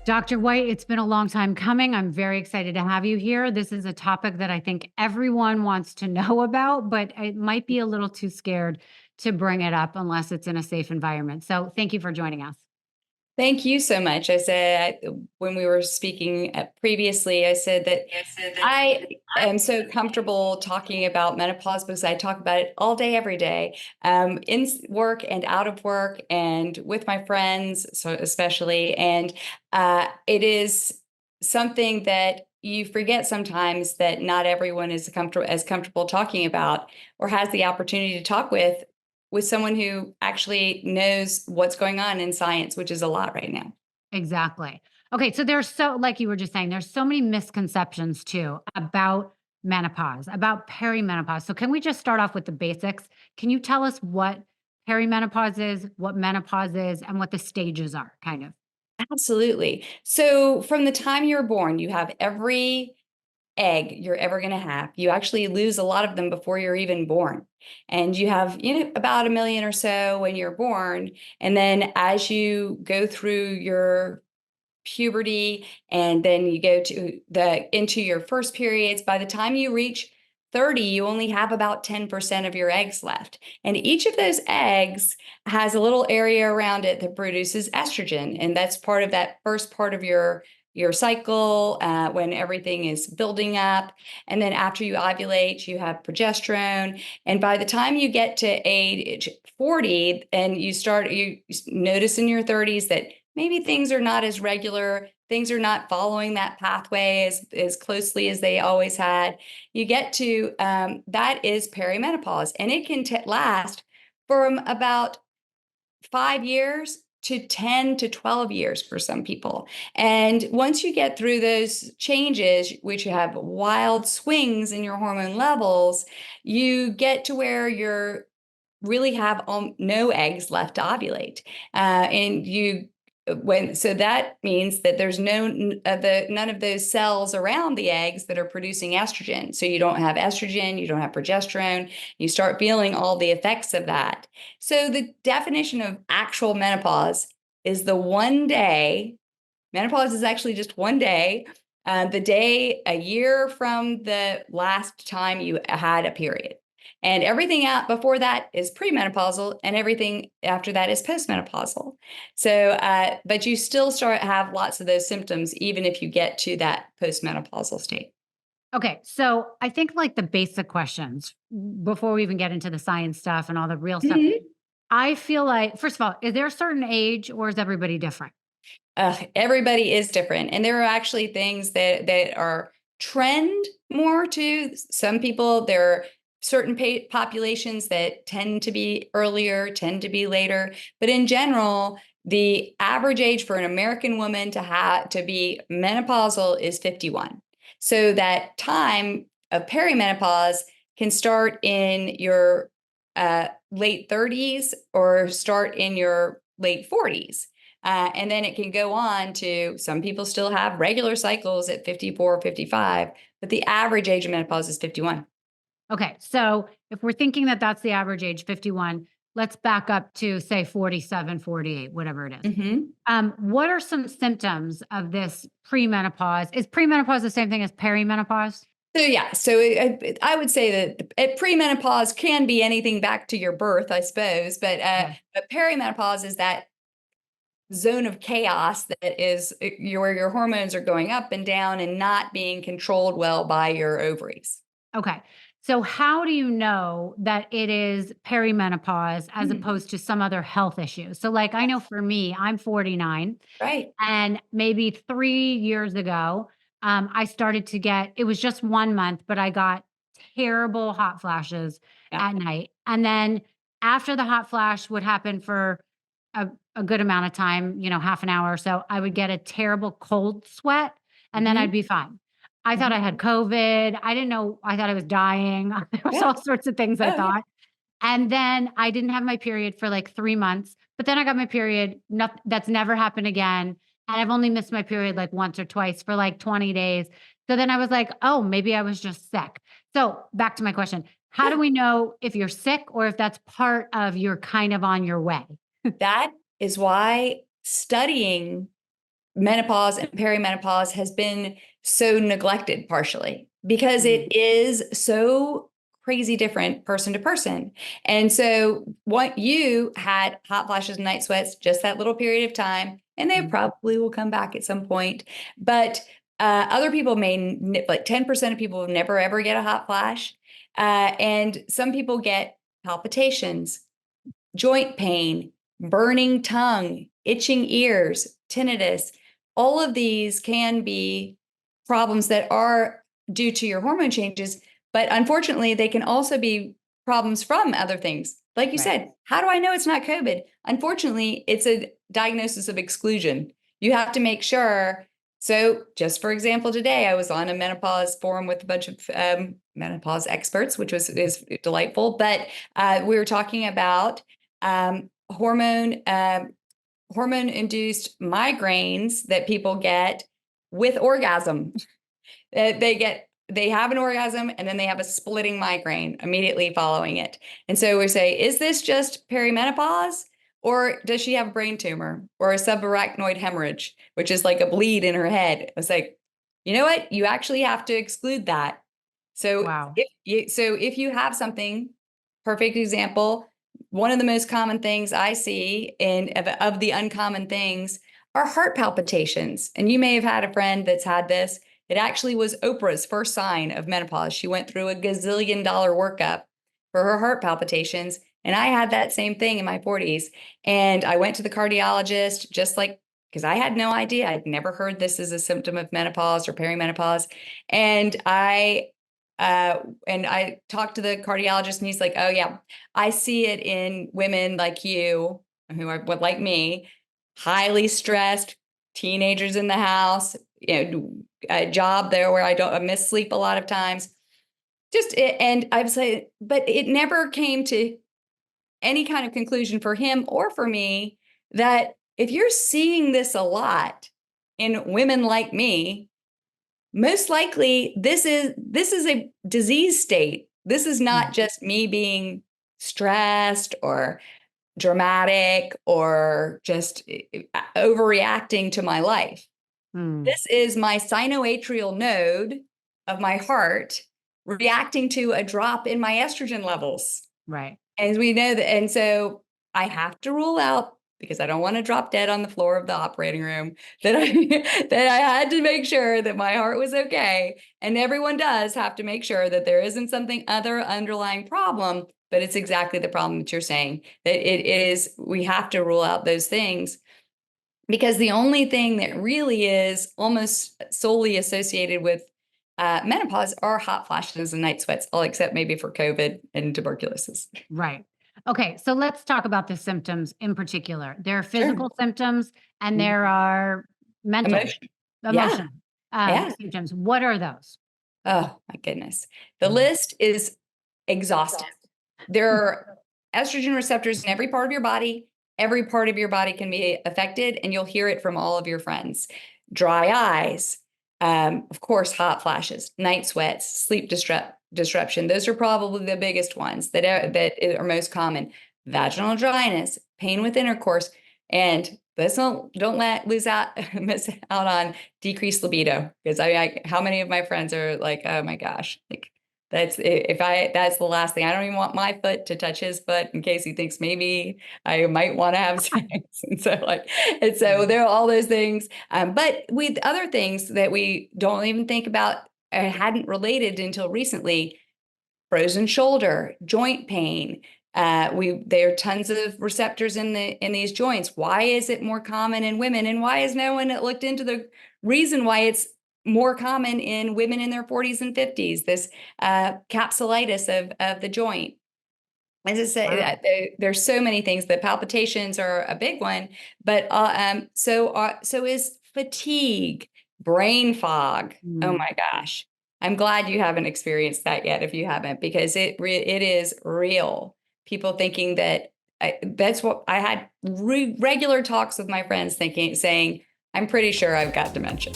Dr. White, it's been a long time coming. I'm very excited to have you here. This is a topic that I think everyone wants to know about, but it might be a little too scared to bring it up unless it's in a safe environment. So thank you for joining us. Thank you so much. I said when we were speaking previously, I said that I am so comfortable talking about menopause because I talk about it all day, every day, in work and out of work and with my friends, so especially. And it is something that you forget sometimes that not everyone is comfortable talking about or has the opportunity to talk with someone who actually knows what's going on in science, which is a lot right now. Exactly. Okay. So like you were just saying, there's so many misconceptions too about menopause, about perimenopause. So can we just start off with the basics? Can you tell us what perimenopause is, what menopause is, and what the stages are, kind of? Absolutely. So from the time you're born, you have every egg you're ever going to have. You actually lose a lot of them before you're even born. And you have, about a million or so when you're born. And then as you go through your puberty and then you go to into your first periods, by the time you reach 30, you only have about 10% of your eggs left. And each of those eggs has a little area around it that produces estrogen. And that's part of that first part of your cycle when everything is building up. And then after you ovulate, you have progesterone. And by the time you get to age 40 and you notice in your 30s that maybe things are not as regular, things are not following that pathway as closely as they always had. You get to that is perimenopause, and it can last from about 5 years to 10 to 12 years for some people. And once you get through those changes, which have wild swings in your hormone levels, you get to where you're really have no eggs left to ovulate. And you so that means that there's none of those cells around the eggs that are producing estrogen. So you don't have estrogen, you don't have progesterone, you start feeling all the effects of that. So the definition of actual menopause is the one day. Menopause is actually just one day, the day a year from the last time you had a period. And everything out before that is premenopausal, and everything after that is postmenopausal. So, but you still have lots of those symptoms, even if you get to that postmenopausal state. Okay. So I think like the basic questions before we even get into the science stuff and all the real stuff, Mhm. I feel like, first of all, is there a certain age or is everybody different? Everybody is different, and there are actually things that are trend more to some people. There are certain populations that tend to be earlier, tend to be later, but in general, the average age for an American woman to be menopausal is 51. So that time of perimenopause can start in your late 30s or start in your late 40s. And then it can go on to some people still have regular cycles at 54, 55, but the average age of menopause is 51. Okay. So if we're thinking that that's the average age, 51, let's back up to say 47, 48, whatever it is. Mm-hmm. What are some symptoms of this premenopause? Is premenopause the same thing as perimenopause? So yeah, so I would say that premenopause can be anything back to your birth, I suppose, Okay. but perimenopause is that zone of chaos that is where your hormones are going up and down and not being controlled well by your ovaries. Okay. So how do you know that it is perimenopause as Hmm. opposed to some other health issue? So like I know for me, I'm 49 Right. and maybe 3 years ago, I started to get, it was just 1 month, but I got terrible hot flashes Yeah. at night. And then after the hot flash would happen for a good amount of time, half an hour or so, I would get a terrible cold sweat and then I'd Hmm. be fine. I thought I Hmm. had COVID. I didn't know. I thought I was dying. There was Yeah. all sorts of things I Oh, yeah. thought. And then I didn't have my period for like 3 months, but then I got my period. That's never happened again. And I've only missed my period like once or twice for like 20 days. So then I was like, oh, maybe I was just sick. So back to my question. How do Yeah. we know if you're sick or if that's part of you're kind of on your way? That is why studying menopause and perimenopause has been so neglected partially because it is so crazy different person to person. And so what you had hot flashes and night sweats, just that little period of time, and they probably will come back at some point. But other people may, like 10% of people never ever get a hot flash. And some people get palpitations, joint pain, burning tongue, itching ears, tinnitus. All of these can be problems that are due to your hormone changes, but unfortunately, they can also be problems from other things. Like you said, how do I know it's not COVID? Unfortunately, it's a diagnosis of exclusion. You have to make sure. So, just for example, today I was on a menopause forum with a bunch of menopause experts, which is delightful. But we were talking about hormone induced migraines that people get with orgasm. They have an orgasm and then they have a splitting migraine immediately following it. And so we say, is this just perimenopause, or does she have a brain tumor or a subarachnoid hemorrhage, which is like a bleed in her head? It's like, you know what? You actually have to exclude that. So Wow. if you have something, perfect example, one of the most common things I see of the uncommon things are heart palpitations. And you may have had a friend that's had this. It actually was Oprah's first sign of menopause. She went through a gazillion-dollar workup for her heart palpitations. And I had that same thing in my 40s. And I went to the cardiologist because I had no idea. I'd never heard this as a symptom of menopause or perimenopause. And I talked to the cardiologist, and he's like, oh yeah, I see it in women like you, who are like me, highly stressed, teenagers in the house, a job there where I miss sleep a lot of times. And I was like, but it never came to any kind of conclusion for him or for me that if you're seeing this a lot in women like me, most likely this is a disease state. This is not just me being stressed or dramatic or just overreacting to my life. This is my sinoatrial node of my heart reacting to a drop in my estrogen levels. Right. And we know that. And so I have to rule out, because I don't want to drop dead on the floor of the operating room, that I had to make sure that my heart was okay. And everyone does have to make sure that there isn't something other underlying problem, but it's exactly the problem that you're saying, that we have to rule out those things, because the only thing that really is almost solely associated with menopause are hot flashes and night sweats, all except maybe for COVID and tuberculosis. Right. Okay. So let's talk about the symptoms in particular. There are Sure. physical symptoms and there are mental, Yeah. symptoms. What are those? Oh my goodness. The list is exhaustive. There are estrogen receptors in every part of your body. Every part of your body can be affected, and you'll hear it from all of your friends. Dry eyes, of course, hot flashes, night sweats, sleep disruption. Those are probably the biggest ones that are most common. Vaginal dryness, pain with intercourse, and miss out on decreased libido, because how many of my friends are like, oh my gosh, like that's the last thing. I don't even want my foot to touch his foot in case he thinks maybe I might want to have sex. And so there are all those things. But with other things that we don't even think about, hadn't related until recently: frozen shoulder, joint pain. There are tons of receptors in these joints. Why is it more common in women, and why has no one looked into the reason why it's more common in women in their 40s and 50s? This capsulitis of the joint. As I said, there's so many things. The palpitations are a big one, but so is fatigue, brain fog. Oh my gosh. I'm glad you haven't experienced that yet, if you haven't, because it is real. People thinking that that's what I had regular talks with my friends saying, I'm pretty sure I've got dementia.